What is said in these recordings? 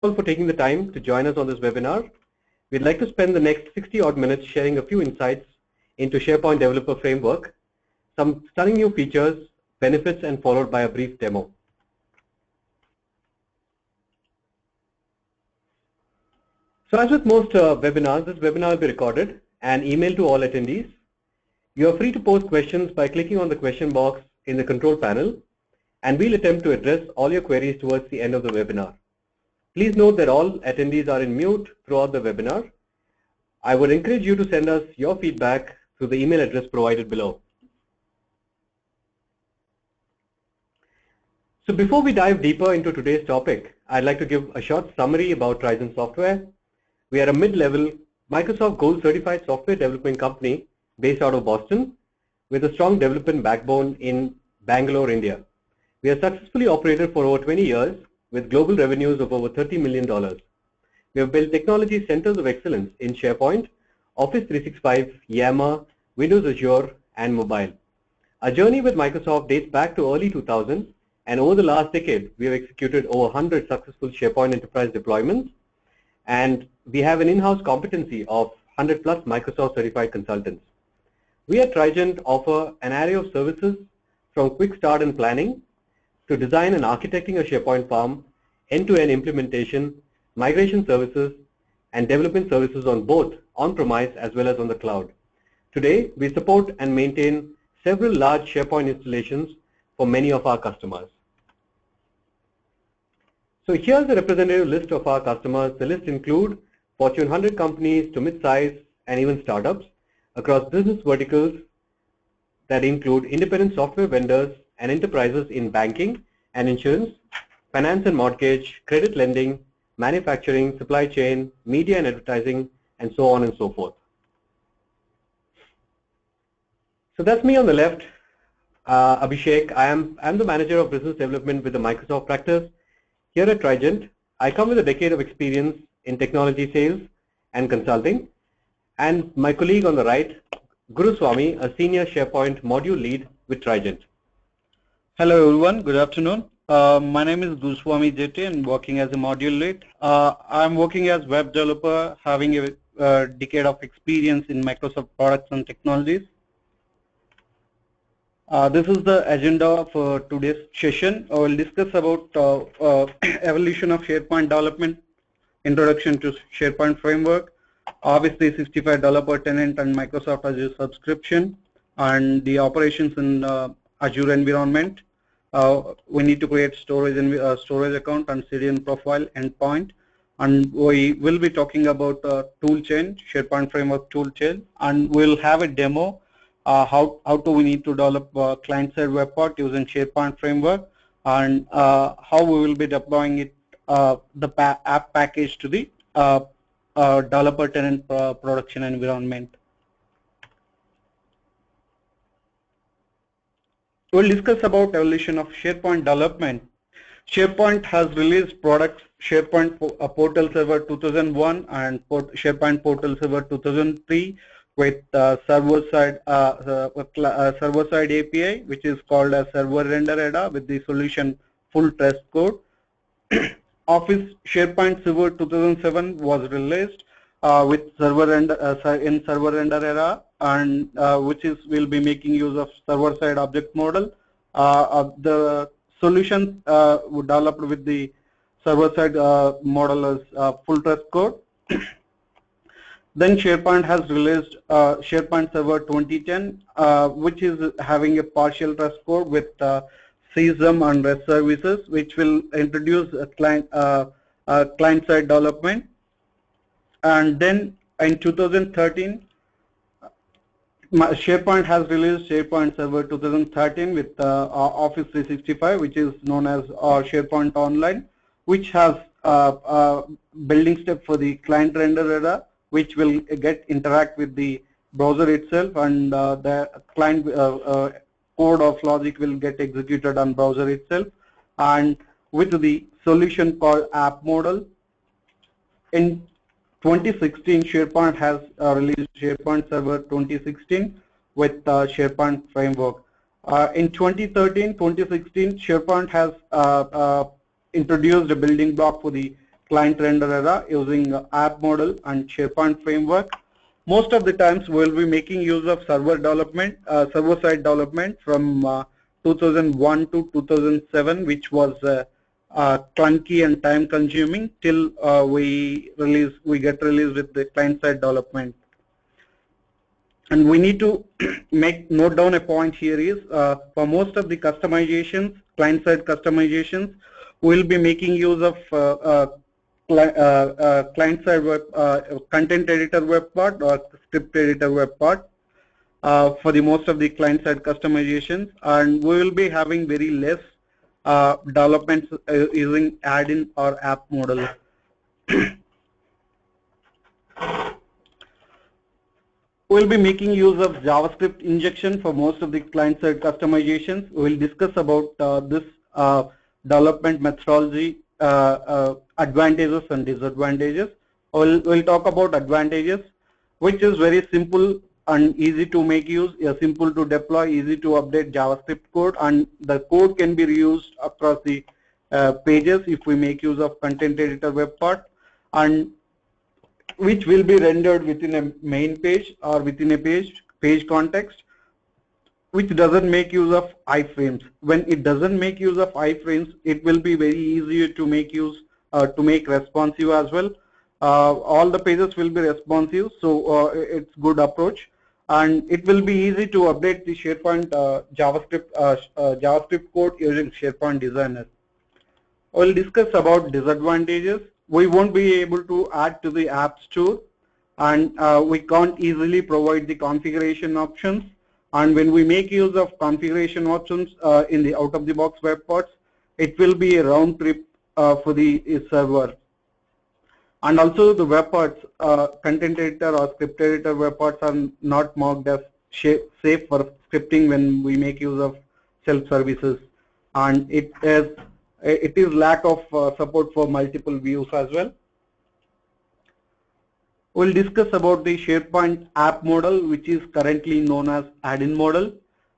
all for taking the time to join us on this webinar. We'd like to spend the next 60 odd minutes sharing a few insights into SharePoint Developer Framework, some stunning new features, benefits, and followed by a brief demo. So as with most webinars, this webinar will be recorded and emailed to all attendees. You are free to post questions by clicking on the question box in the control panel, and we'll attempt to address all your queries towards the end of the webinar. Please note that all attendees are in mute throughout the webinar. I would encourage you to send us your feedback through the email address provided below. So before we dive deeper into today's topic, I'd like to give a short summary about Trigent Software. We are a mid-level Microsoft Gold certified software development company based out of Boston with a strong development backbone in Bangalore, India. We are successfully operated for over 20 years with global revenues of over $30 million. We have built technology centers of excellence in SharePoint, Office 365, Yammer, Windows Azure, and mobile. Our journey with Microsoft dates back to early 2000, and over the last decade, we have executed over 100 successful SharePoint enterprise deployments, and we have an in-house competency of 100 plus Microsoft certified consultants. We at Trigent offer an array of services from quick start and planning to design and architecting a SharePoint farm, end-to-end implementation, migration services, and development services on both on-premise as well as on the cloud. Today, we support and maintain several large SharePoint installations for many of our customers. So here's a representative list of our customers. The list includes Fortune 100 companies to mid-size and even startups across business verticals that include independent software vendors and enterprises in banking and insurance, finance and mortgage, credit lending, manufacturing, supply chain, media and advertising, and so on and so forth. So that's me on the left, Abhishek. I'm the manager of business development with the Microsoft practice. Here at Trigent, I come with a decade of experience in technology sales and consulting, and my colleague on the right, Guru Swami, a senior SharePoint module lead with Trigent. Hello everyone, good afternoon. My name is Goswami JT and working as a module lead. I'm working as web developer, having a decade of experience in Microsoft products and technologies. This is the agenda for today's session. I will discuss about evolution of SharePoint development, introduction to SharePoint framework, Office 365 developer tenant and Microsoft Azure subscription, and the operations in Azure environment. We need to create storage and storage account and CDN profile endpoint, and we will be talking about tool chain, SharePoint framework tool chain, and we'll have a demo how do we need to develop client-side web part using SharePoint framework, and how we will be deploying it the app package to the developer tenant production environment. We'll discuss about evolution of SharePoint development. SharePoint has released products SharePoint Portal Server 2001 and SharePoint Portal Server 2003 with server-side API, which is called as Server Render Era with the solution full test code. Office SharePoint Server 2007 was released with Server Render in Server Render Era, and which is will be making use of server-side object model. The solution developed with the server-side model is full test code. Then SharePoint has released SharePoint Server 2010, which is having a partial test code with CSM and REST services, which will introduce a client-side development. And then in 2013, SharePoint has released SharePoint Server 2013 with Office 365, which is known as SharePoint Online, which has building step for the client render era, which will interact with the browser itself, and the client code of logic will get executed on browser itself, and with the solution called app model. In 2016, SharePoint has released SharePoint Server 2016 with SharePoint framework. In 2013-2016, SharePoint has introduced a building block for the client render era using app model and SharePoint framework. Most of the times we'll be making use of server development, server-side development from 2001 to 2007, which was clunky and time-consuming till we get released with the client-side development. And we need to note down a point here is for most of the customizations, client-side customizations, we'll be making use of client-side web, content editor web part or script editor web part for the most of the client-side customizations, and we will be having very less developments using add-in or app model. We'll be making use of JavaScript injection for most of the client-side customizations. We'll discuss about this development methodology, advantages and disadvantages. We'll talk about advantages, which is very simple and easy to make use, simple to deploy, easy to update JavaScript code, and the code can be reused across the pages if we make use of content editor web part, and which will be rendered within a main page or within a page context, which doesn't make use of iframes. When it doesn't make use of iframes, it will be very easy to make use to make responsive as well. All the pages will be responsive, so it's good approach, and it will be easy to update the SharePoint JavaScript code using SharePoint Designer. We'll discuss about disadvantages. We won't be able to add to the App Store, and we can't easily provide the configuration options. And when we make use of configuration options in the out-of-the-box web parts, it will be a round trip for the server. And also the web parts, content editor or script editor web parts are not marked as safe for scripting when we make use of self-services, and it is lack of support for multiple views as well. We'll discuss about the SharePoint app model, which is currently known as add-in model.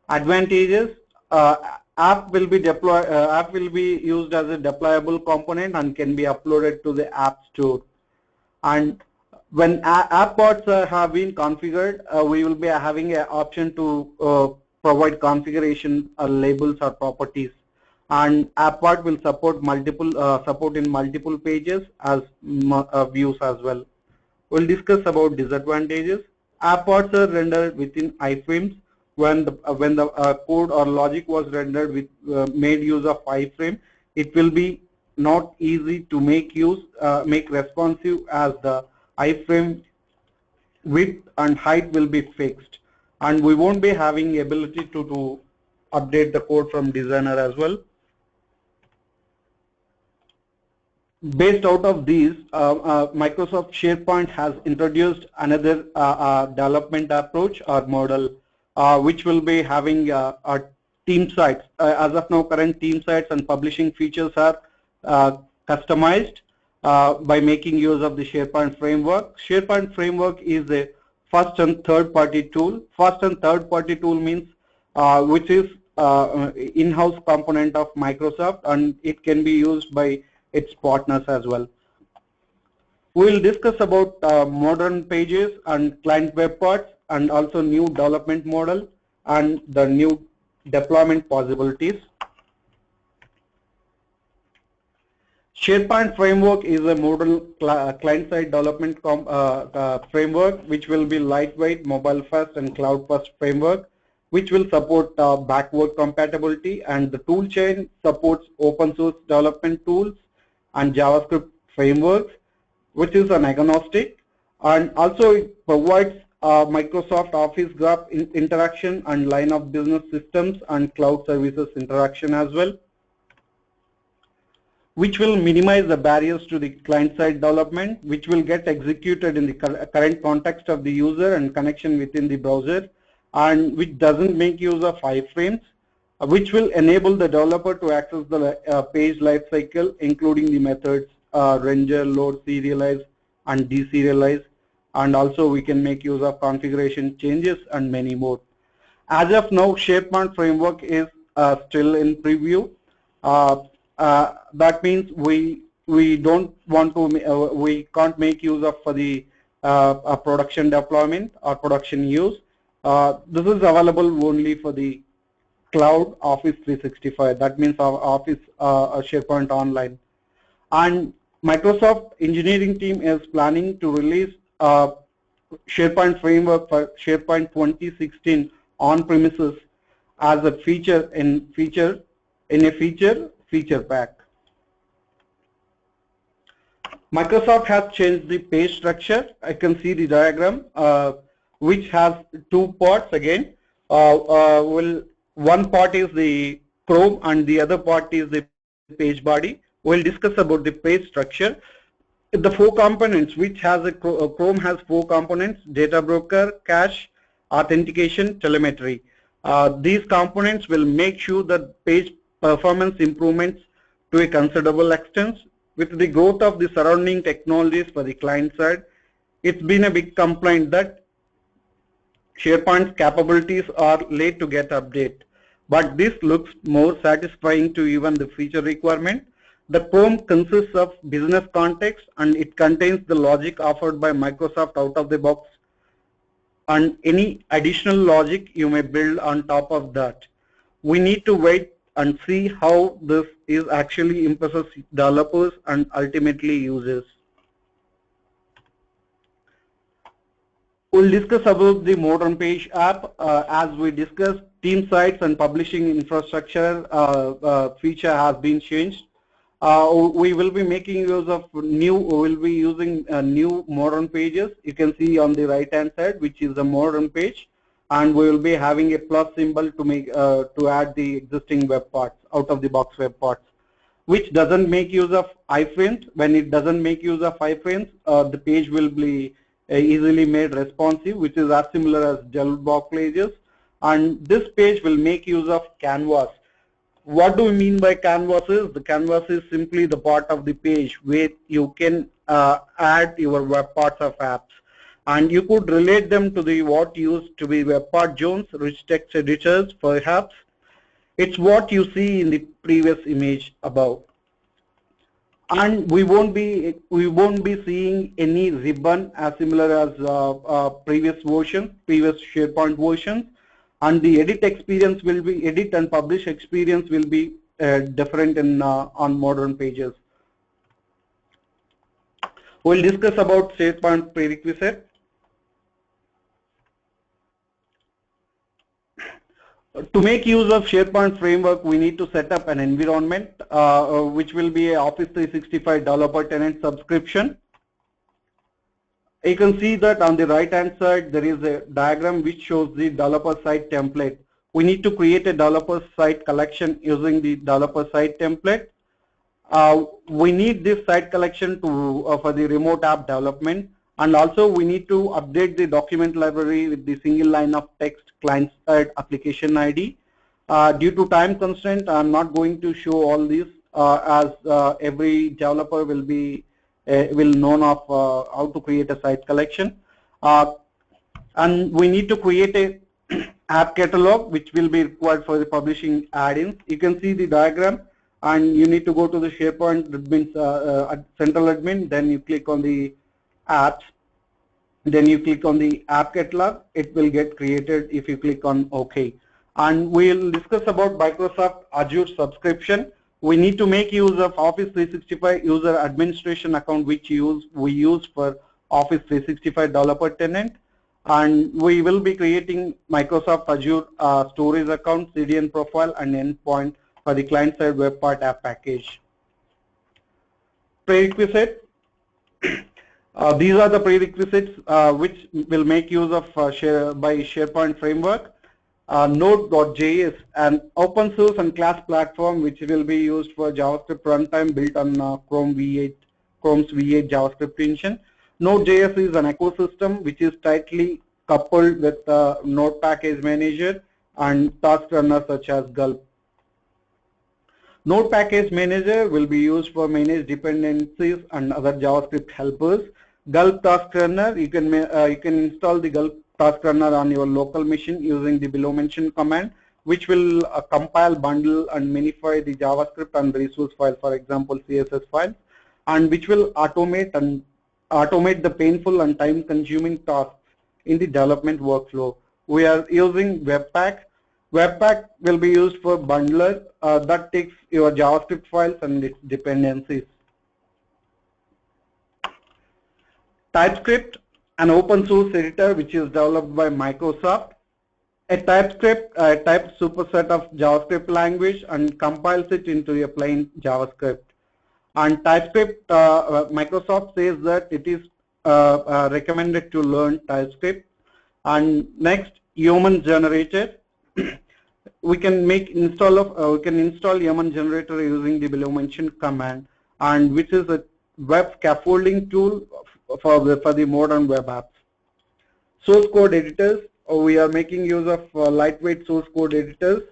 Advantages: app will be used as a deployable component and can be uploaded to the App Store. And when app parts have been configured, we will be having an option to provide configuration labels or properties. And app part will support in multiple pages as views as well. We'll discuss about disadvantages. App parts are rendered within iframes. When the code or logic was rendered with made use of iframe, it will be not easy to make responsive, as the iframe width and height will be fixed, and we won't be having ability to update the code from designer as well. Based out of these, Microsoft SharePoint has introduced another development approach or model, which will be having team sites. As of now, current team sites and publishing features are customized by making use of the SharePoint framework. SharePoint framework is a first and third party tool. First and third party tool means which is in-house component of Microsoft, and it can be used by its partners as well. We will discuss about modern pages and client web parts, and also new development model and the new deployment possibilities. SharePoint framework is a modern client-side development framework, which will be lightweight, mobile-first, and cloud-first framework, which will support backward compatibility, and the tool chain supports open source development tools and JavaScript frameworks, which is an agnostic, and also it provides Microsoft Office Graph interaction and line of business systems and cloud services interaction as well, which will minimize the barriers to the client-side development, which will get executed in the current context of the user and connection within the browser, and which doesn't make use of iframes, which will enable the developer to access the page lifecycle, including the methods render, load, serialize, and deserialize, and also we can make use of configuration changes and many more. As of now, SharePoint framework is still in preview. That means we we don't want to, we can't make use of for the a production deployment or production use. This is available only for the cloud Office 365. That means our Office SharePoint Online. And Microsoft engineering team is planning to release SharePoint framework for SharePoint 2016 on premises as a feature pack. Microsoft has changed the page structure. I can see the diagram, which has two parts again. One part is the Chrome and the other part is the page body. We'll discuss about the page structure. The four components, which has a Chrome has four components: data broker, cache, authentication, telemetry. These components will make sure that page performance improvements to a considerable extent. With the growth of the surrounding technologies for the client side, it's been a big complaint that SharePoint's capabilities are late to get update. But this looks more satisfying to even the feature requirement. The Chrome consists of business context and it contains the logic offered by Microsoft out of the box and any additional logic you may build on top of that. We need to wait and see how this is actually impresses developers and ultimately users. We'll discuss about the modern page app. As we discussed, team sites and publishing infrastructure feature has been changed. We will be making use of using new modern pages. You can see on the right hand side, which is the modern page, and we will be having a plus symbol to make to add the existing web parts, out of the box web parts, which doesn't make use of iframes. When it doesn't make use of iframes, the page will be easily made responsive, which is as similar as jailbroken pages. And this page will make use of canvas. What do we mean by canvases? The canvas is simply the part of the page where you can add your web parts of apps, and you could relate them to the what used to be web part zones, rich text editors perhaps. It's what you see in the previous image above. And we won't be seeing any ribbon as similar as previous SharePoint versions. And the edit and publish experience will be different on modern pages. We'll discuss about SharePoint prerequisite. To make use of SharePoint framework, we need to set up an environment, which will be a Office 365 developer tenant subscription. You can see that on the right hand side there is a diagram which shows the developer site template. We need to create a developer site collection using the developer site template. We need this site collection to for the remote app development, and also we need to update the document library with the single line of text client side application ID. Due to time constraint, I am not going to show all these as every developer will know of how to create a site collection. And we need to create a app catalog which will be required for the publishing add-ins. You can see the diagram, and you need to go to the SharePoint admin, central admin, then you click on the apps, then you click on the app catalog. It will get created if you click on OK. And we'll discuss about Microsoft Azure subscription. We need to make use of Office 365 user administration account, which we use for Office 365 developer tenant, and we will be creating Microsoft Azure storage account, CDN profile, and endpoint for the client side web part app package. Prerequisite. These are the prerequisites which will make use of by SharePoint framework. Node.js, an open source and class platform which will be used for JavaScript runtime built on Chrome's V8 JavaScript engine. Node.js is an ecosystem which is tightly coupled with Node Package Manager and task runners such as Gulp. Node Package Manager will be used for manage dependencies and other JavaScript helpers. Gulp Task Runner, you can install the Gulp Task Runner on your local machine using the below mentioned command, which will compile, bundle, and minify the JavaScript and resource file, for example CSS files. and which will automate the painful and time-consuming tasks in the development workflow. We are using Webpack. Webpack will be used for bundler that takes your JavaScript files and its dependencies. TypeScript, an open source editor which is developed by Microsoft. A TypeScript types superset of JavaScript language and compiles it into a plain JavaScript. And TypeScript, Microsoft says that it is recommended to learn TypeScript. And next, human generated. We can install human generator using the below mentioned command, and which is a web scaffolding tool for the modern web apps. Source code editors. We are making use of lightweight source code editors,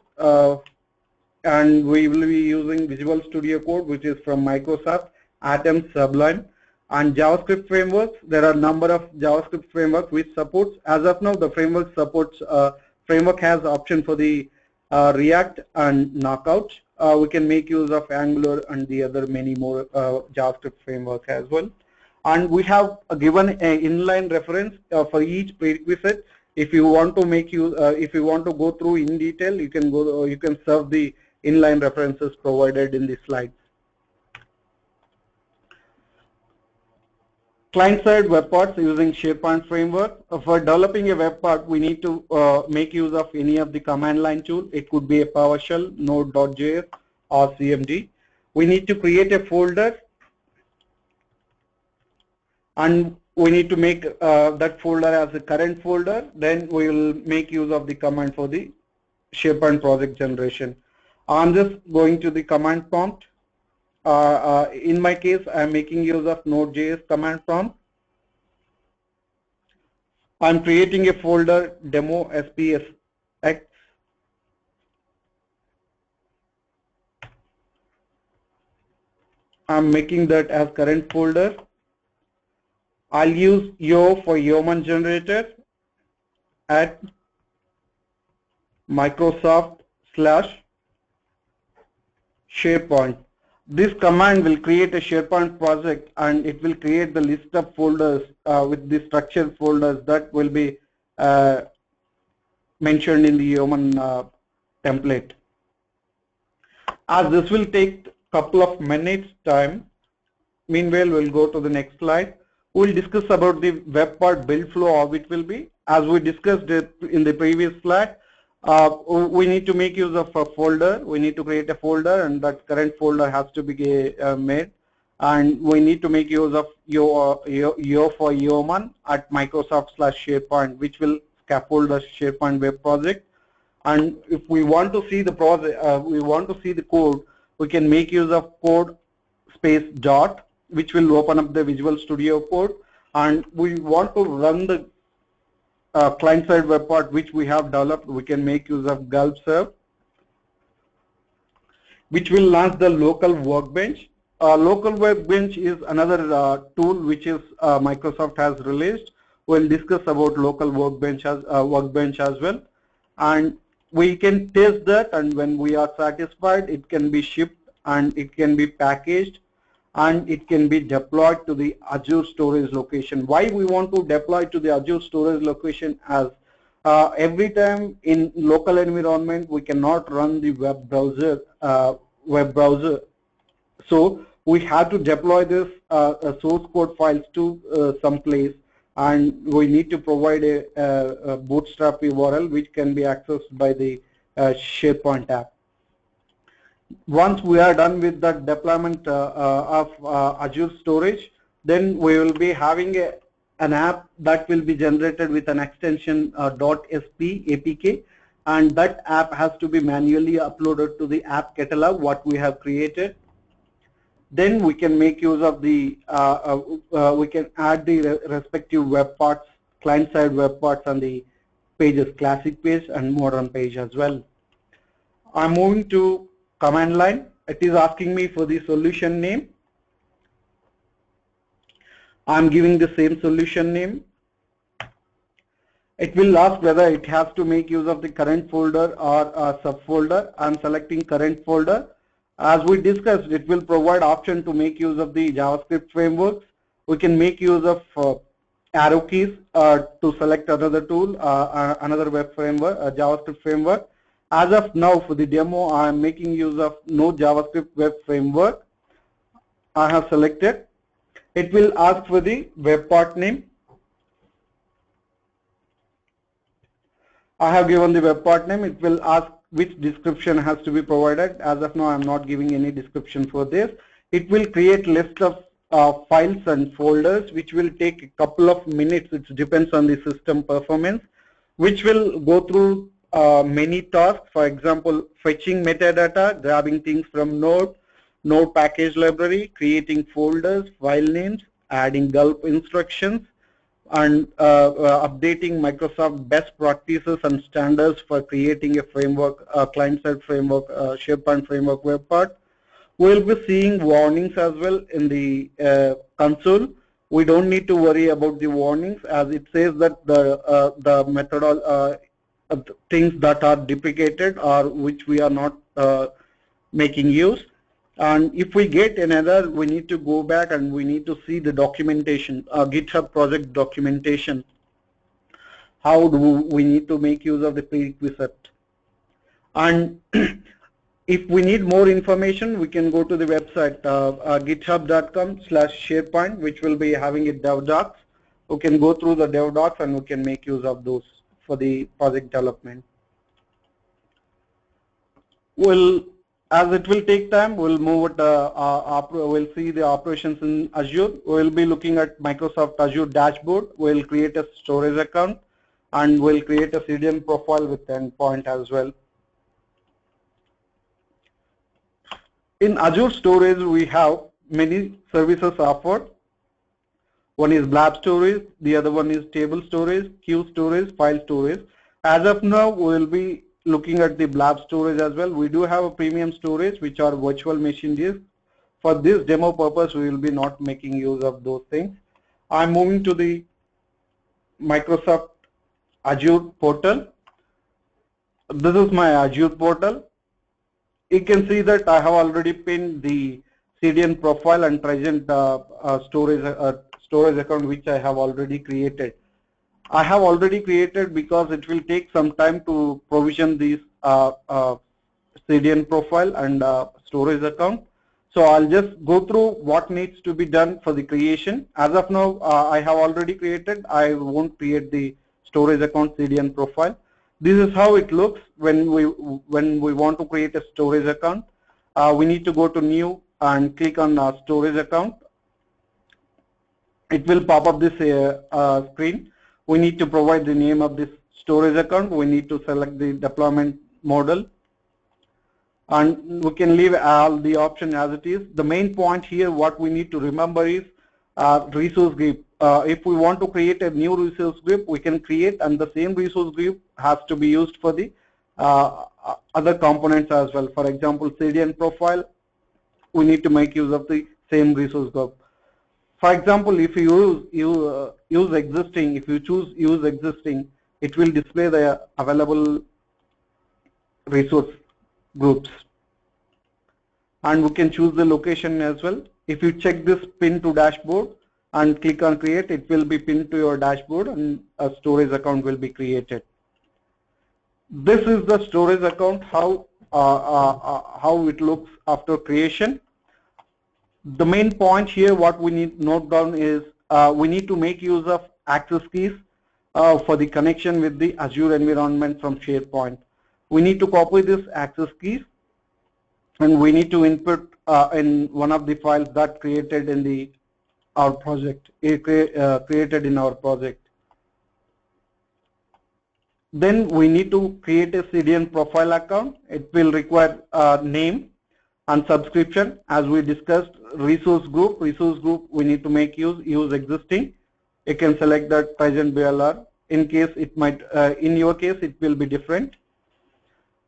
and we will be using Visual Studio Code, which is from Microsoft, Atom, Sublime, and JavaScript frameworks. There are a number of JavaScript frameworks which supports. As of now, the framework supports. Framework has option for the React and Knockout. We can make use of Angular and the other many more JavaScript framework as well. And we have given an inline reference for each prerequisite. If you want to make use, if you want to go through in detail, you can go. You can serve the inline references provided in the slides. Client-side web parts using SharePoint framework. For developing a web part, we need to make use of any of the command line tool. It could be a PowerShell, Node.js, or CMD. We need to create a folder, and we need to make that folder as a current folder. Then we will make use of the command for the SharePoint project generation. I'm just going to the command prompt. In my case, I'm making use of Node.js command prompt. I'm creating a folder demo SPFx. I'm making that as current folder. I'll use yo for human generator at Microsoft/SharePoint. This command will create a SharePoint project, and it will create the list of folders with the structured folders that will be mentioned in the human template. As this will take a couple of minutes time, meanwhile we'll go to the next slide. We'll discuss about the web part build flow, how it will be. As we discussed it in the previous slide, we need to make use of a folder. We need to create a folder, and that current folder has to be made. And we need to make use of yo for human at Microsoft/SharePoint, which will scaffold the SharePoint web project. And if we want to see the project, we want to see the code, we can make use of code space dot, which will open up the Visual Studio Code. And we want to run the client-side web part which we have developed. We can make use of gulp serve, which will launch the local workbench. Local workbench is another tool which is Microsoft has released. We'll discuss about local workbench as well, and we can test that. And when we are satisfied, it can be shipped and it can be packaged, and it can be deployed to the Azure Storage location. Why we want to deploy to the Azure Storage location? As every time in local environment we cannot run the web browser. So we have to deploy this source code files to some place, and we need to provide a bootstrap URL which can be accessed by the SharePoint app. Once we are done with the deployment of Azure Storage, then we will be having an app that will be generated with an extension .sp apk, and that app has to be manually uploaded to the app catalog what we have created. Then we can make use of the, we can add the respective web parts, client-side web parts on the pages, classic page and modern page as well. I'm moving to command line. It is asking me for the solution name. I'm giving the same solution name. It will ask whether it has to make use of the current folder or a subfolder. I'm selecting current folder, As we discussed, it will provide option to make use of the JavaScript frameworks. We can make use of arrow keys to select another tool, another web framework, JavaScript framework. As of now, for the demo, I am making use of no JavaScript web framework. I have selected. It will ask for the web part name. I have given the web part name. It will ask which description has to be provided. As of now, I am not giving any description for this. It will create list of files and folders, which will take a couple of minutes. It depends on the system performance, which will go through many tasks. For example, fetching metadata, grabbing things from Node package library, creating folders, file names, adding gulp instructions, and updating Microsoft best practices and standards for creating a framework, a client-side framework, SharePoint framework web part. We'll be seeing warnings as well in the console. We don't need to worry about the warnings, as it says that the methodology things that are deprecated or which we are not making use. And if we get an error, we need to go back and we need to see the documentation, GitHub project documentation. How do we need to make use of the prerequisite? And if we need more information, we can go to the website github.com/SharePoint, which will be having a dev docs. We can go through the dev docs and we can make use of those for the project development. As it will take time, we'll move it. We'll see the operations in Azure. We'll be looking at Microsoft Azure dashboard. We'll create a storage account and we'll create a CDN profile with endpoint as well. In Azure Storage, we have many services offered. One is blob storage, the other one is table storage, queue storage, file storage. As of now, we will be looking at the blob storage as well. We do have a premium storage, which are virtual machine disks. For this demo purpose, we will be not making use of those things. I'm moving to the Microsoft Azure portal. This is my Azure portal. You can see that I have already pinned the CDN profile and Trigent storage account, which I have already created. I have already created because it will take some time to provision these CDN profile and storage account. So I'll just go through what needs to be done for the creation. As of now, I have already created. I won't create the storage account CDN profile. This is how it looks when we want to create a storage account. We need to go to new and click on storage account. It will pop up this screen. We need to provide the name of this storage account. We need to select the deployment model, and we can leave all the option as it is. The main point here, what we need to remember is resource group. If we want to create a new resource group, we can create, and the same resource group has to be used for the other components as well. For example, CDN profile, we need to make use of the same resource group. For example, if you use existing, if you choose use existing, it will display the available resource groups. And we can choose the location as well. If you check this pin to dashboard and click on create, it will be pinned to your dashboard and a storage account will be created. This is the storage account, how it looks after creation. The main point here, what we need to note down is we need to make use of access keys for the connection with the Azure environment from SharePoint. We need to copy this access keys and we need to input in one of the files that created in our project, created in our project. Then we need to create a CDN profile account. It will require name and subscription. As we discussed, resource group we need to make use existing. You can select that Trigent BLR. In case it might, in your case it will be different.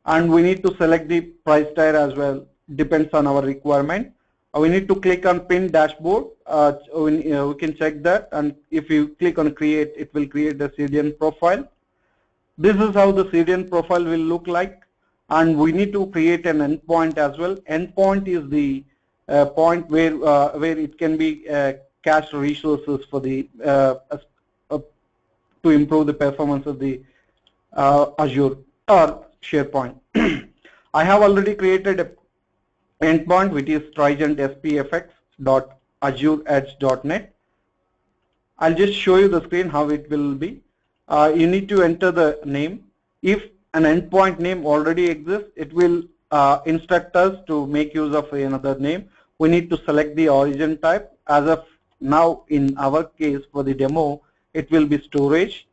And we need to select the price tier as well, depends on our requirement. We need to click on pin dashboard. We can check that, and if you click on create, it will create the CDN profile. This is how the CDN profile will look like. and we need to create an endpoint as well. Endpoint is the point where it can be cached resources for the to improve the performance of the Azure or SharePoint. I have already created a endpoint which is Trigent SPFx.azureedge.net. I'll just show you the screen how it will be. You need to enter the name. If an endpoint name already exists, it will instruct us to make use of another name. We need to select the origin type. As of now, in our case for the demo, it will be storage.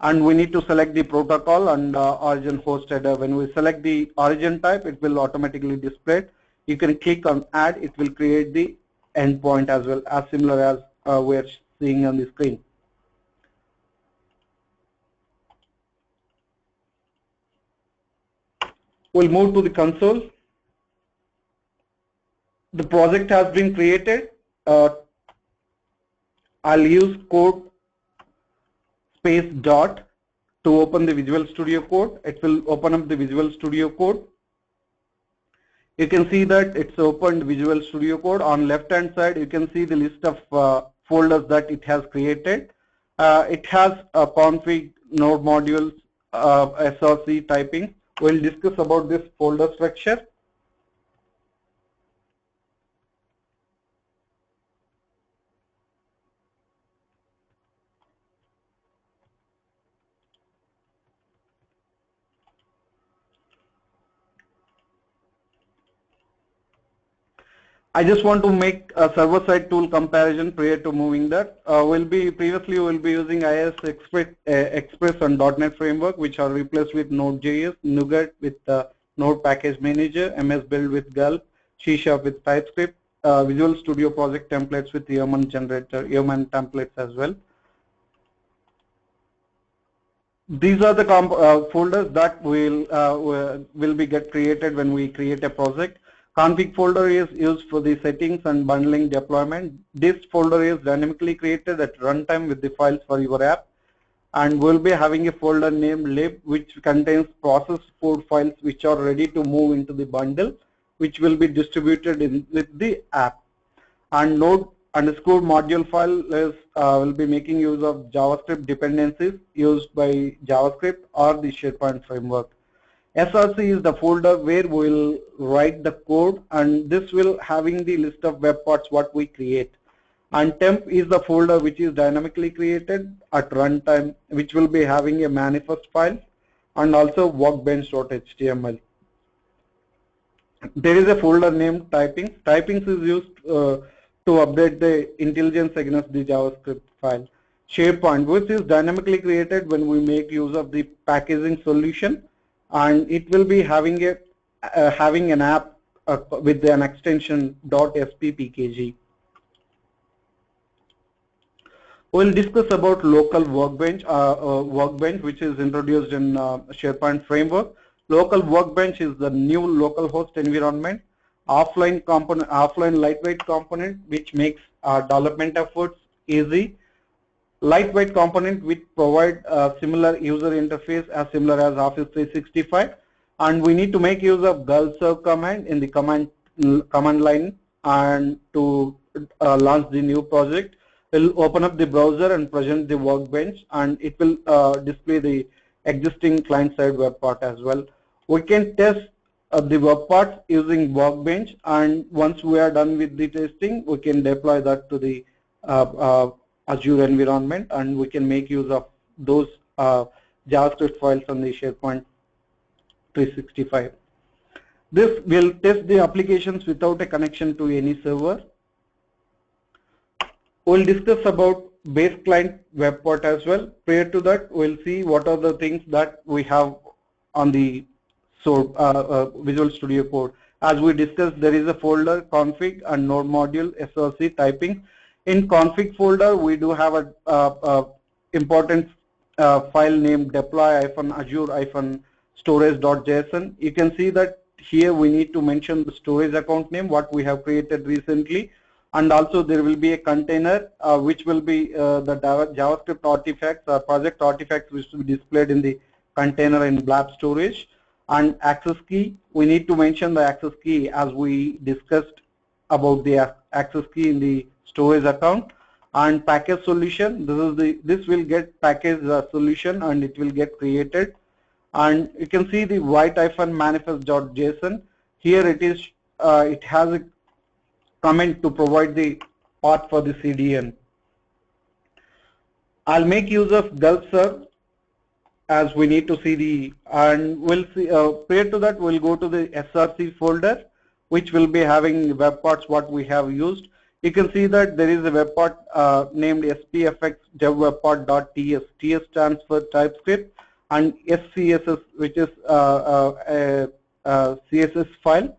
And we need to select the protocol and origin host header. When we select the origin type, it will automatically display it. You can click on add, it will create the endpoint as well, as similar as we're seeing on the screen. We'll move to the console. The project has been created. I'll use code space dot to open the Visual Studio Code. It will open up the Visual Studio Code. You can see that it's opened Visual Studio Code. On left hand side, you can see the list of folders that it has created. It has a config, node modules, SRC typing. We'll discuss about this folder structure. I just want to make a server-side tool comparison prior to moving that. Previously we'll be using IIS Express and .NET Framework, which are replaced with Node.js, Nougat with Node Package Manager, MS Build with Gulp, C# with TypeScript, Visual Studio Project templates with Yeoman generator, Yeoman templates as well. These are the folders that will be get created when we create a project. Config folder is used for the settings and bundling deployment. This folder is dynamically created at runtime with the files for your app. And we'll be having a folder named lib, which contains process code files which are ready to move into the bundle, which will be distributed with the app. And node underscore module file is will be making use of JavaScript dependencies used by JavaScript or the SharePoint framework. SRC is the folder where we'll write the code, and this will having the list of web parts what we create. And temp is the folder which is dynamically created at runtime, which will be having a manifest file and also workbench.html. There is a folder named typings. Typings is used to update the intelligence against the JavaScript file. SharePoint, which is dynamically created when we make use of the packaging solution, and it will be having an app with an extension .sppkg. We'll discuss about local workbench, which is introduced in SharePoint framework. Local workbench is the new local host environment, offline lightweight component which makes development efforts easy. Lightweight component which provide a similar user interface as similar as Office 365, and we need to make use of gulp serve command in the command line, and to launch the new project. We'll open up the browser and present the workbench, and it will display the existing client-side web part as well. We can test the web parts using workbench, and once we are done with the testing, we can deploy that to the Azure environment, and we can make use of those JavaScript files on the SharePoint 365. This will test the applications without a connection to any server. We'll discuss about BaseClient web part as well. Prior to that, we'll see what are the things that we have on the Visual Studio Code. As we discussed, there is a folder config and node module SRC typing. In config folder, we do have a important file named deploy-azure-storage.json. You can see that here we need to mention the storage account name, what we have created recently, and also there will be a container which will be the JavaScript artifacts or project artifacts which will be displayed in the container in Blab storage. And access key, we need to mention the access key as we discussed about the access key in the storage account. And package solution, this will get package solution and it will get created. And you can see the white-manifest.json. Here it is, it has a comment to provide the path for the CDN. I'll make use of gulp serve as we need to see the, and we'll see, prior to that we'll go to the SRC folder, which will be having web parts what we have used. You can see that there is a web part named SPFx dev-webpart.ts. TS stands for TypeScript, and SCSS, which is a CSS file.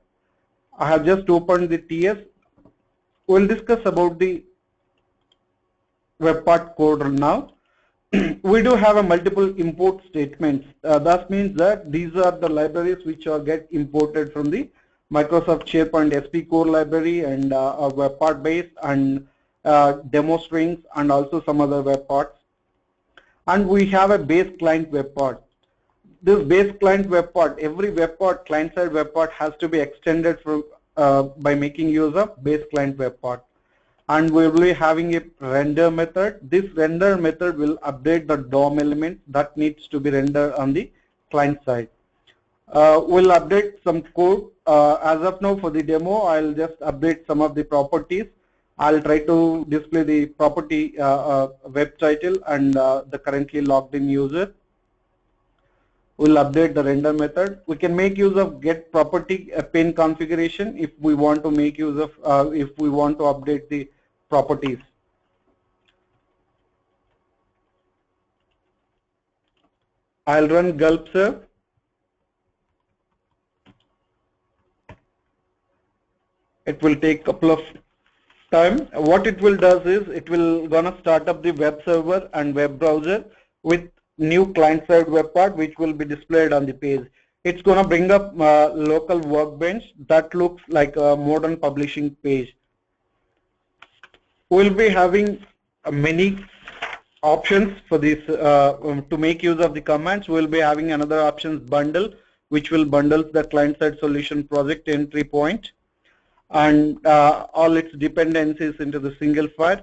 I have just opened the TS. We'll discuss about the web part code now. We do have a multiple import statements. That means that these are the libraries which are get imported from the Microsoft SharePoint SP core library and a web part base and demo strings and also some other web parts. And we have a BaseClient web part. This BaseClient web part, every web part, client-side web part has to be extended from by making use of BaseClient web part. And we will be having a render method. This render method will update the DOM element that needs to be rendered on the client side. We'll update some code. As of now for the demo, I'll just update some of the properties. I'll try to display the property web title and the currently logged in user. We'll update the render method. We can make use of get property pane configuration if we want to make use of, if we want to update the properties. I'll run gulp serve. It will take a couple of time. What it will does is it will gonna start up the web server and web browser with new client-side web part which will be displayed on the page. It's gonna bring up local workbench that looks like a modern publishing page. We'll be having many options for this to make use of the commands. We'll be having another options bundle which will bundle the client-side solution project entry point and all its dependencies into the single file.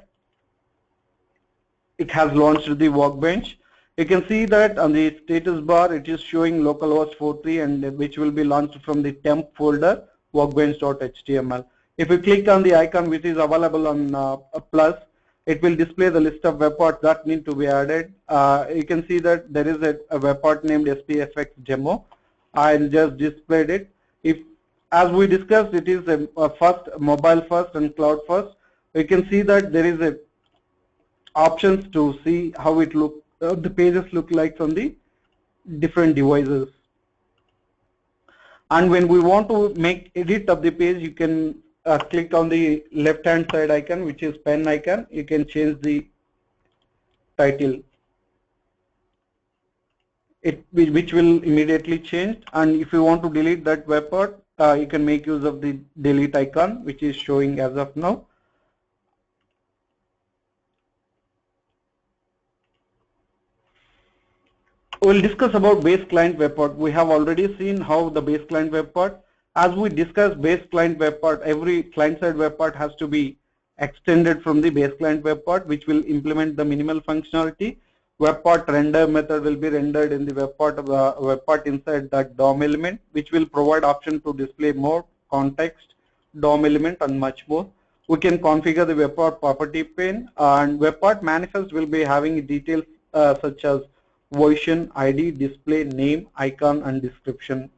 It has launched the workbench. You can see that on the status bar it is showing localhost 43 and which will be launched from the temp folder workbench.html. If you click on the icon which is available on a plus, it will display the list of web parts that need to be added. You can see that there is a web part named SPFx demo. I just displayed it. If, as we discussed, it is a first mobile first and cloud first. You can see that there is a options to see how it look. The pages look like from the different devices. And when we want to make edit of the page, you can click on the left hand side icon which is pen icon. You can change the title, which will immediately change. And if you want to delete that web part, you can make use of the delete icon which is showing as of now. We'll discuss about BaseClient web part. We have already seen how the BaseClient web part. As we discussed BaseClient web part, every client-side web part has to be extended from the BaseClient web part, which will implement the minimal functionality. Web part render method will be rendered in the web part inside that DOM element, which will provide option to display more context, DOM element, and much more. We can configure the web part property pane, and web part manifest will be having details such as version, ID, display, name, icon, and description.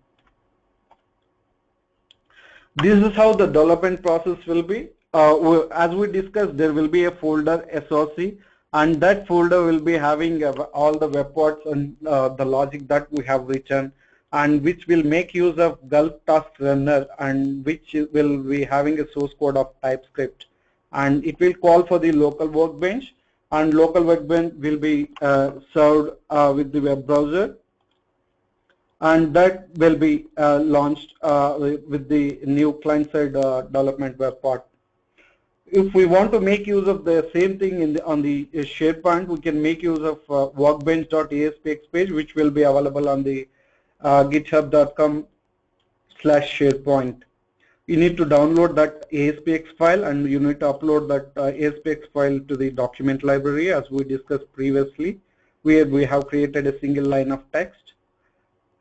This is how the development process will be. As we discussed, there will be a folder SRC, and that folder will be having all the web parts and the logic that we have written, and which will make use of gulp task runner, and which will be having a source code of TypeScript, and it will call for the local workbench. And local workbench will be served with the web browser, and that will be launched with the new client-side development web part. If we want to make use of the same thing on the SharePoint, we can make use of workbench.aspx page, which will be available on the github.com/SharePoint. You need to download that ASPX file and you need to upload that ASPX file to the document library as we discussed previously, where we have created a single line of text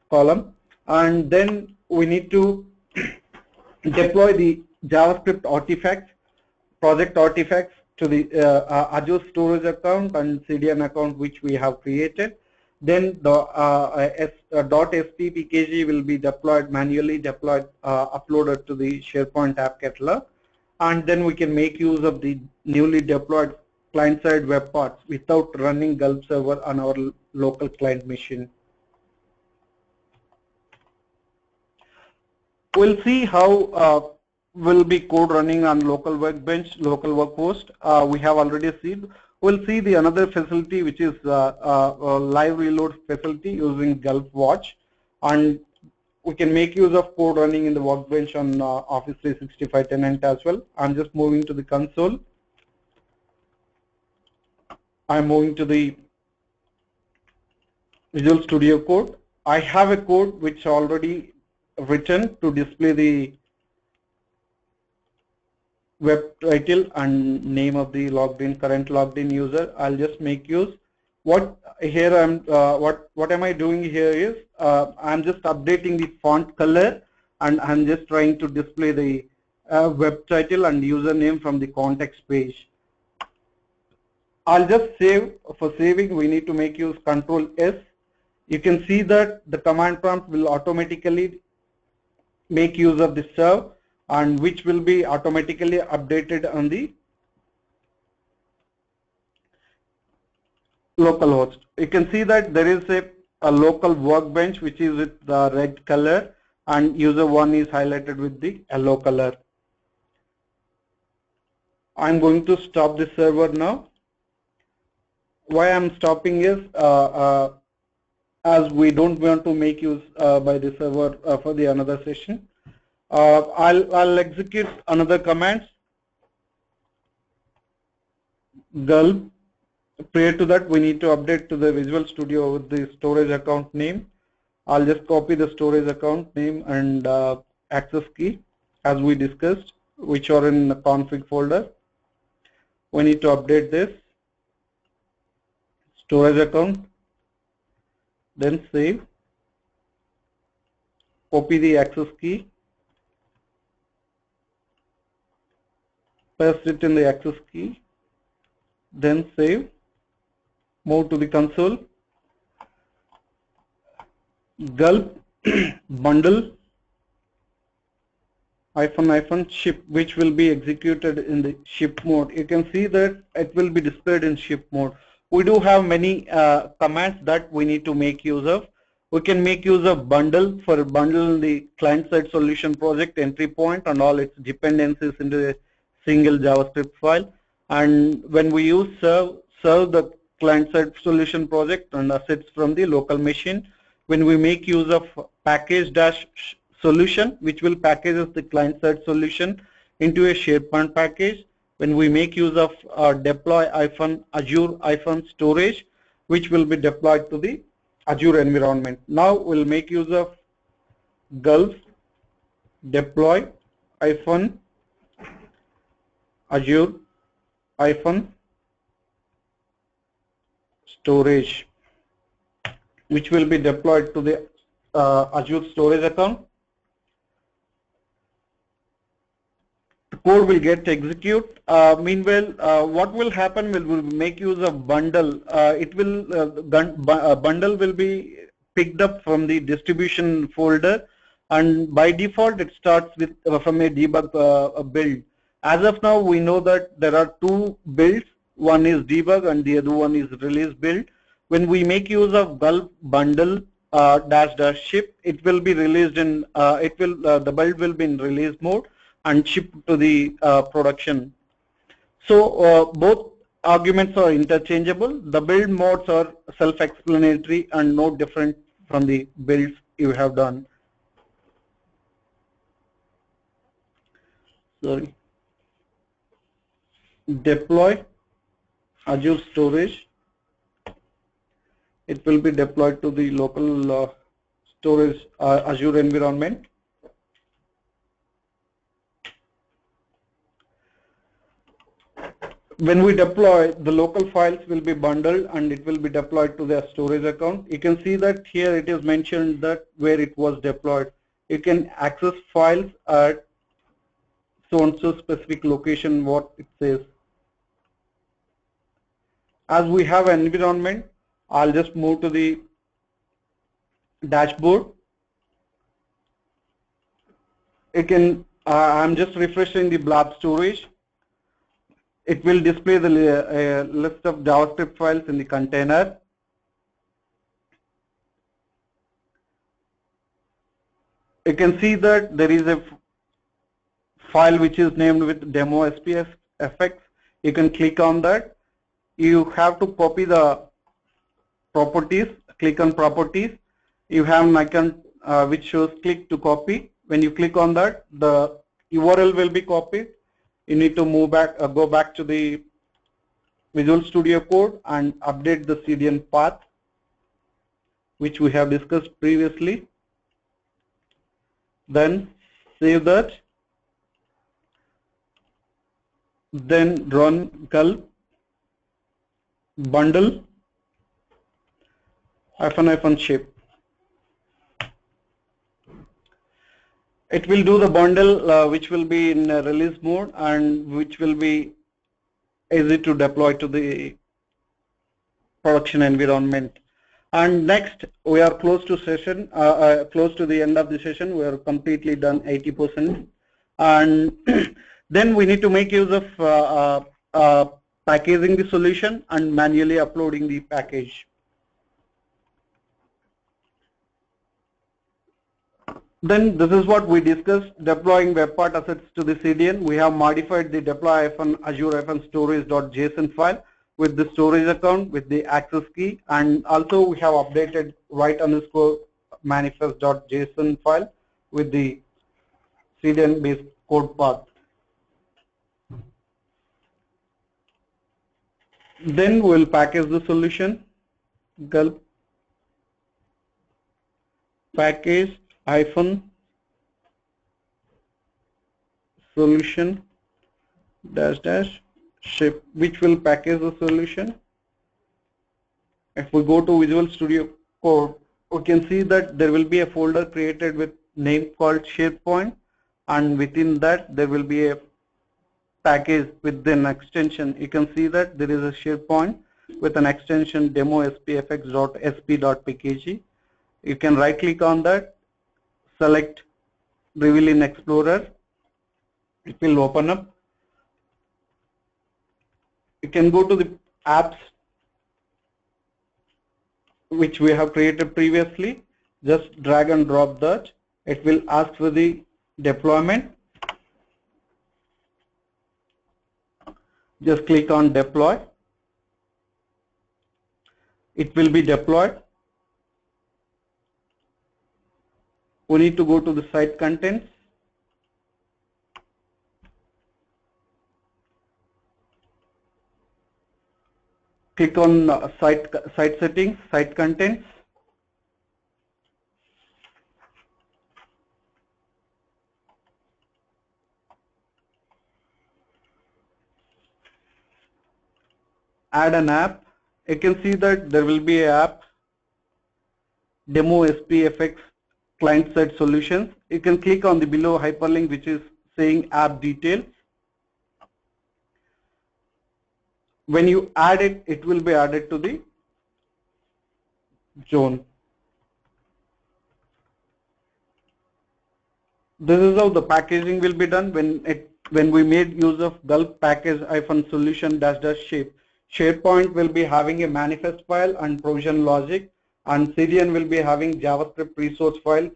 column, and then we need to deploy the JavaScript artifacts, project artifacts to the Azure Storage account and CDN account which we have created. Then the .stpkg will be deployed, manually deployed, uploaded to the SharePoint app catalog, and then we can make use of the newly deployed client-side web parts without running Gulp server on our local client machine. We'll see how will be code running on local workbench, local workhost. We have already seen. We'll see the another facility which is live reload facility using Gulp Watch, and we can make use of code running in the workbench on Office 365 tenant as well. I'm just moving to the console. I'm moving to the Visual Studio Code. I have a code which already written to display the web title and name of the current logged in user. I'll just make use. What am I doing here is I'm just updating the font color, and I'm just trying to display the web title and username from the context page. I'll just save. For saving, we need to make use Control S. You can see that the command prompt will automatically make use of the serve, and which will be automatically updated on the localhost. You can see that there is a local workbench which is with the red color, and user 1 is highlighted with the yellow color. I'm going to stop the server now. Why I'm stopping is as we don't want to make use by the server for the another session. I'll execute another commands. Gulp. Prior to that, we need to update to the Visual Studio with the storage account name. I'll just copy the storage account name and access key as we discussed, which are in the config folder. We need to update this storage account, then save, copy the access key, paste it in the access key, then save, move to the console. Gulp bundle -ship, which will be executed in the ship mode. You can see that it will be displayed in ship mode. We do have many commands that we need to make use of. We can make use of bundle for bundle the client-side solution project entry point and all its dependencies into a single JavaScript file. And when we use serve the client-side solution project and assets from the local machine. When we make use of package-solution, which will packages the client-side solution into a SharePoint package. When we make use of deploy-Azure-storage, which will be deployed to the Azure environment. Now we'll make use of Gulp deploy-Azure-storage, which will be deployed to the Azure storage account. The code will get execute. Meanwhile, what will happen will we make use of bundle. Bundle will be picked up from the distribution folder, and by default it starts with from a debug build. As of now, we know that there are two builds. One is debug and the other one is release build. When we make use of Gulp bundle --ship, it will be released in the build will be in release mode and shipped to the production. So both arguments are interchangeable. The build modes are self-explanatory and no different from the builds you have done. Sorry. Deploy Azure storage. It will be deployed to the local Storage Azure environment. When we deploy, the local files will be bundled and it will be deployed to their storage account. You can see that here it is mentioned that where it was deployed. You can access files at so and so specific location, what it says. As we have an environment, I'll just move to the dashboard. You can, I'm just refreshing the blob storage. It will display the list of JavaScript files in the container. You can see that there is a file which is named with demo SPFx. You can click on that. You have to copy the properties. Click on properties. You have an icon which shows click to copy. When you click on that, the URL will be copied. You need to move back, go back to the Visual Studio Code and update the CDN path, which we have discussed previously. Then save that. Then run gulp bundle -ship. It will do the bundle which will be in release mode and which will be easy to deploy to the production environment. And next, we are close to close to the end of the session. We are completely done 80%. And then we need to make use of packaging the solution and manually uploading the package. Then this is what we discussed, deploying web part assets to the CDN. We have modified the deploy-azure-storage.json file with the storage account, with the access key, and also we have updated write_manifest.json file with the CDN based code path. Then we'll package the solution, gulp package -solution -ship, which will package the solution. If we go to Visual Studio Code, we can see that there will be a folder created with name called SharePoint, and within that there will be a package with an extension. You can see that there is a SharePoint with an extension demo spfx.sp.pkg. You can right click on that, select Reveal in Explorer. It will open up. You can go to the apps which we have created previously. Just drag and drop that. It will ask for the deployment. Just click on deploy. It will be deployed. We need to go to the site contents. Click on site settings, site contents. Add an app. You can see that there will be an app, demo SPFx client-side solutions. You can click on the below hyperlink which is saying app details. When you add it, it will be added to the zone. This is how the packaging will be done when we made use of gulp package-solution-shape. SharePoint will be having a manifest file and provision logic, and CDN will be having JavaScript resource files.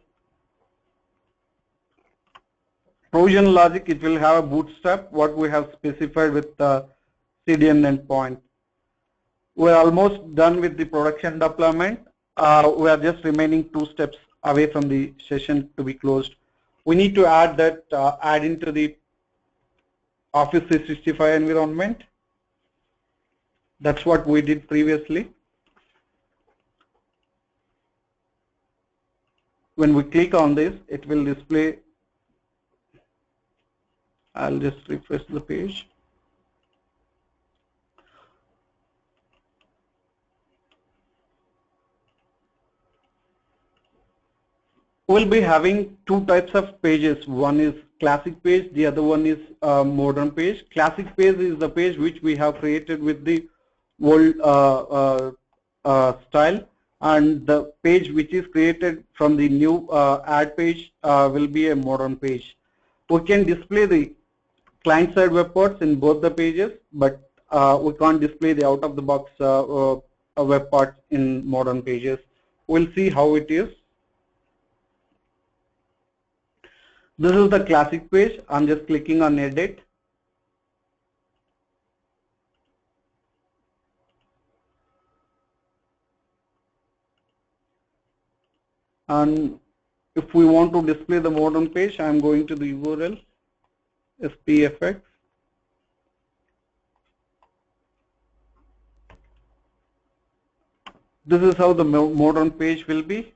Provision logic, it will have a bootstrap, what we have specified with the CDN endpoint. We are almost done with the production deployment. We are just remaining 2 steps away from the session to be closed. We need to add that, add into the Office 365 environment. That's what we did previously. when we click on this, it will display. I'll just refresh the page. We'll be having two types of pages. One is classic page, the other one is modern page. Classic page is the page which we have created with the old style, and the page which is created from the new add page will be a modern page. We can display the client-side web parts in both the pages, but we can't display the out-of-the-box web parts in modern pages. We'll see how it is. This is the classic page. I'm just clicking on edit. And if we want to display the modern page, I'm going to the URL SPFx. This is how the modern page will be.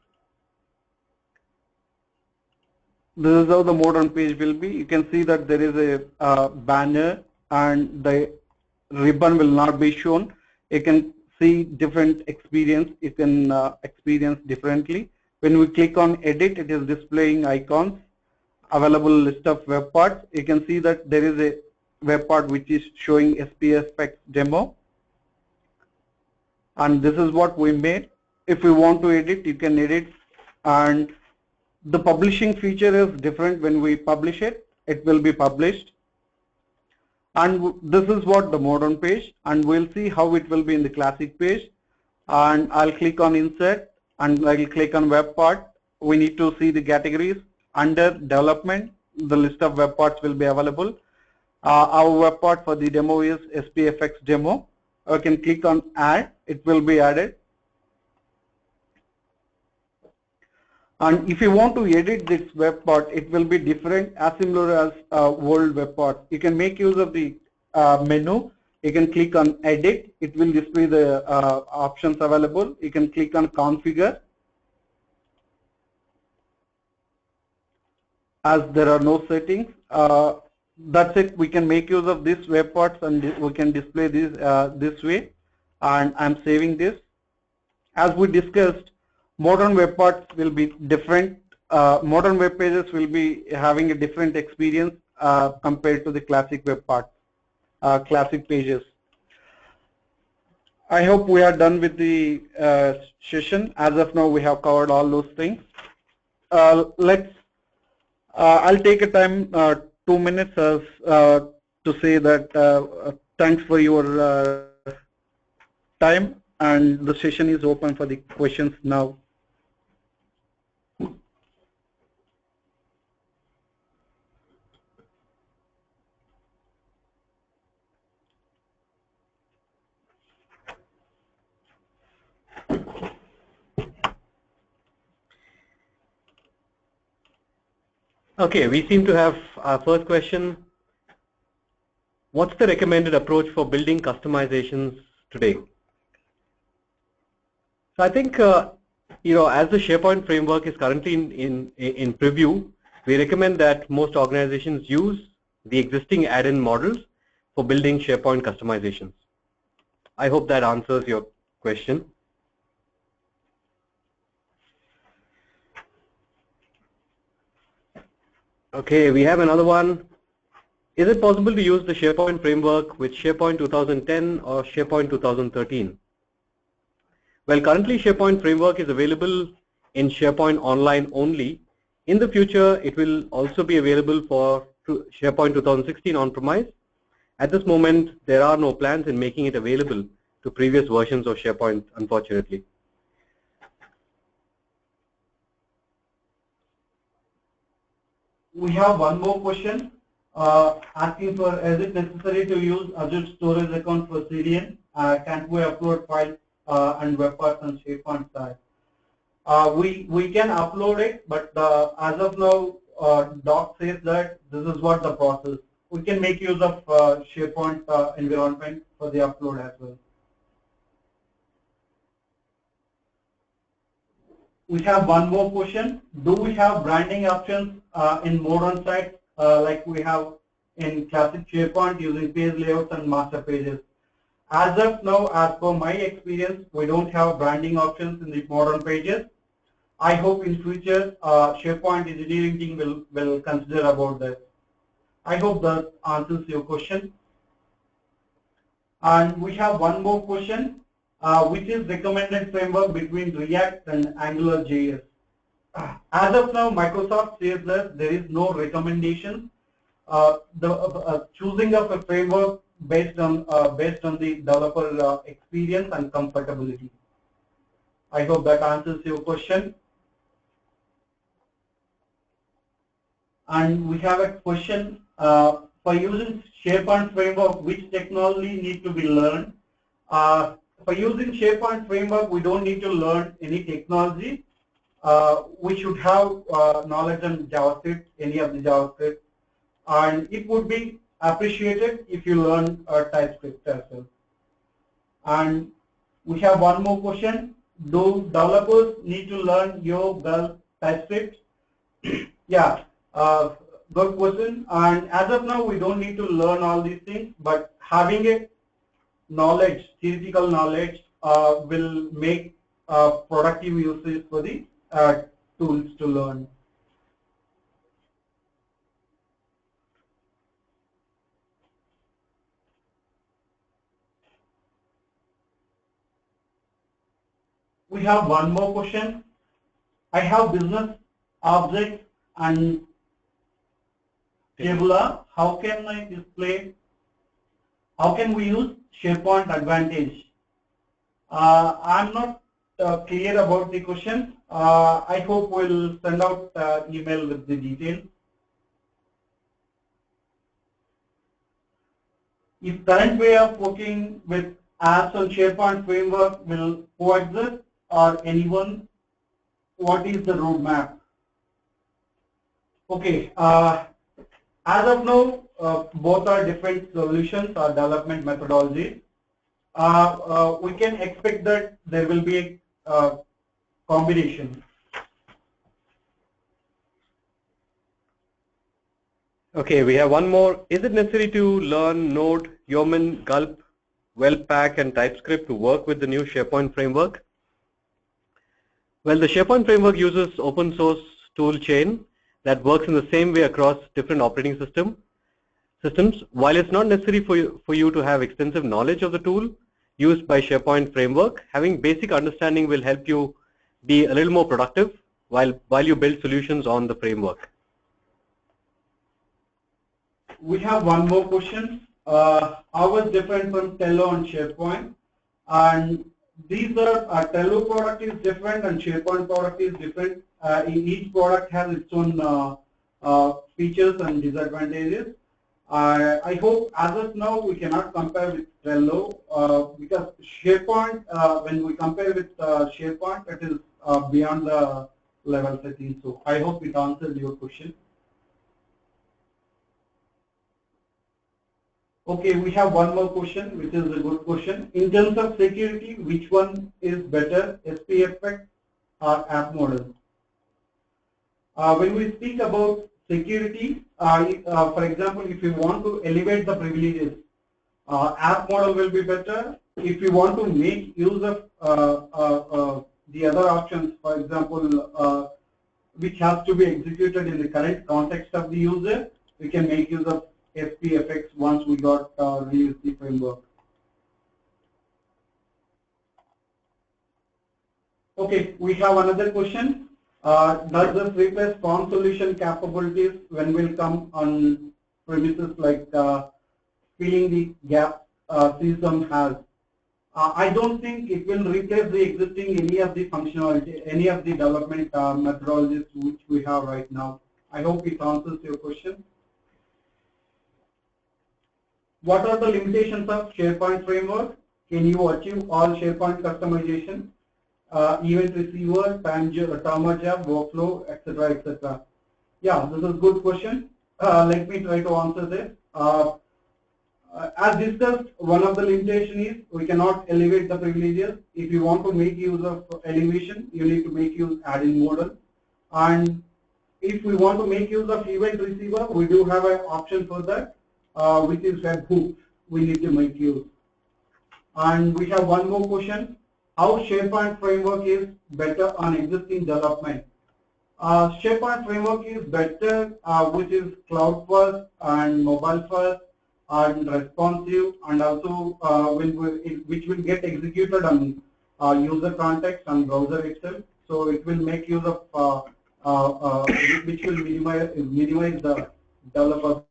This is how the modern page will be. You can see that there is a banner and the ribbon will not be shown. You can see different experience. You can experience differently. When we click on edit, it is displaying icons, available list of web parts. You can see that there is a web part which is showing SPFx demo. And this is what we made. If we want to edit, you can edit, and the publishing feature is different. When we publish it, it will be published. And this is what the modern page, and we'll see how it will be in the classic page. And I'll click on insert and I'll click on web part. We need to see the categories. Under development, the list of web parts will be available. Our web part for the demo is SPFx demo. I can click on add, it will be added. And if you want to edit this web part, it will be different, as similar as old web part. You can make use of the menu. You can click on edit. It will display the options available. You can click on configure. As there are no settings, that's it. We can make use of these web parts and we can display this this way. And I'm saving this. As we discussed, modern web parts will be different. Modern web pages will be having a different experience compared to the classic web parts, classic pages. I hope we are done with the session. As of now, we have covered all those things. I'll take a time, 2 minutes to say that thanks for your time, and the session is open for the questions now. Okay, we seem to have our first question. What's the recommended approach for building customizations today? So I think, as the SharePoint framework is currently in preview, we recommend that most organizations use the existing add-in models for building SharePoint customizations. I hope that answers your question. Okay, we have another one. Is it possible to use the SharePoint framework with SharePoint 2010 or SharePoint 2013? Well, currently SharePoint framework is available in SharePoint Online only. In the future, it will also be available for SharePoint 2016 on-premise. At this moment, there are no plans in making it available to previous versions of SharePoint, unfortunately. We have one more question asking for, is it necessary to use Azure Storage account for CDN? Can't we upload files and web parts on SharePoint side? We can upload it, but as of now, doc says that this is what the process. We can make use of SharePoint environment for the upload as well. We have one more question. Do we have branding options in modern sites like we have in classic SharePoint using page layouts and master pages? As of now, as per my experience, we don't have branding options in the modern pages. I hope in future SharePoint engineering team will consider about this. I hope that answers your question. And we have one more question, which is recommended framework between React and AngularJS. As of now, Microsoft says that there is no recommendation. Choosing of a framework based on the developer experience and comfortability. I hope that answers your question. And we have a question for using SharePoint framework, which technology need to be learned? For using SharePoint framework, we don't need to learn any technology. We should have knowledge on JavaScript, any of the JavaScript, and it would be appreciated if you learn TypeScript as well. And we have one more question. Do developers need to learn your TypeScript? Yeah, good question. And as of now, we don't need to learn all these things, but having a knowledge, theoretical knowledge, will make productive uses for the tools to learn. We have one more question. I have business objects and tabular. How can I display? How can we use SharePoint Advantage? I'm not clear about the question. I hope we'll send out email with the details. If current way of working with apps on SharePoint framework will coexist or anyone, what is the roadmap? Okay, as of now, both are different solutions or development methodologies. We can expect that there will be a combination. Okay, we have one more. Is it necessary to learn Node, Yeoman, Gulp, Webpack, and TypeScript to work with the new SharePoint framework? Well, the SharePoint framework uses open source tool chain that works in the same way across different operating systems. While it's not necessary for you to have extensive knowledge of the tool used by SharePoint framework, having basic understanding will help you be a little more productive while you build solutions on the framework. We have one more question. How is different from Tello and SharePoint? And these are Tello product is different and SharePoint product is different. Each product has its own features and disadvantages. I hope as of now we cannot compare with Trello because SharePoint, when we compare with SharePoint, it is beyond the level setting. So I hope it answered your question. Okay, we have one more question, which is a good question. In terms of security, which one is better, SPFx or app model? When we speak about security, for example, if you want to elevate the privileges, app model will be better. If you want to make use of the other options, for example, which has to be executed in the current context of the user, we can make use of SPFx once we got released the framework. Okay, we have another question. Does this replace form solution capabilities when will come on premises like filling the gap CSM has? I don't think it will replace the existing any of the functionality, any of the development methodologies which we have right now. I hope it answers your question. What are the limitations of SharePoint framework? Can you achieve all SharePoint customization, event receiver, timer job, workflow, etc., etc.? Yeah, this is a good question. Let me try to answer this. As discussed, one of the limitations is we cannot elevate the privileges. If you want to make use of elevation, you need to make use add-in model. And if we want to make use of event receiver, we do have an option for that, which is webhooks. We need to make use. And we have one more question: how SharePoint framework is better on existing development? SharePoint framework is better, which is cloud first and mobile first and responsive, and also which will get executed on user context and browser itself. So it will make use of which will minimize the developer.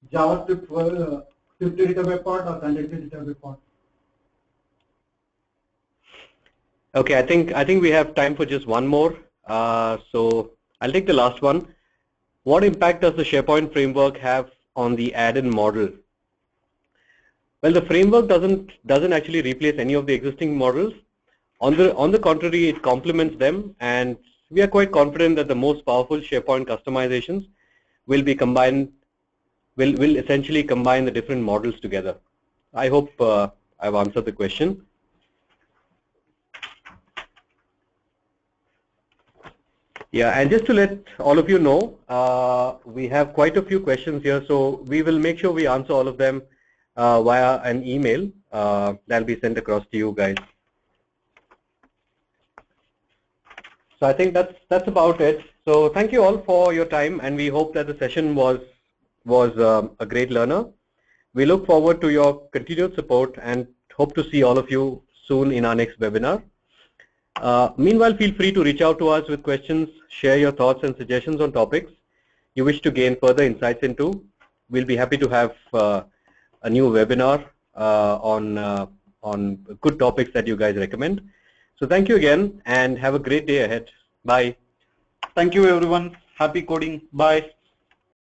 JavaScript 50 database part or 100 database part. Okay, I think we have time for just one more. So I'll take the last one. What impact does the SharePoint framework have on the add-in model? Well, the framework doesn't actually replace any of the existing models. On the contrary, it complements them, and we are quite confident that the most powerful SharePoint customizations will be combined. Will essentially combine the different models together. I hope I've answered the question. Yeah, and just to let all of you know, we have quite a few questions here, so we will make sure we answer all of them via an email that'll be sent across to you guys. So I think that's about it. So thank you all for your time, and we hope that the session was a great learner. We look forward to your continued support and hope to see all of you soon in our next webinar. Meanwhile, feel free to reach out to us with questions, share your thoughts and suggestions on topics you wish to gain further insights into. We'll be happy to have a new webinar on good topics that you guys recommend. So thank you again and have a great day ahead. Bye. Thank you everyone. Happy coding. Bye.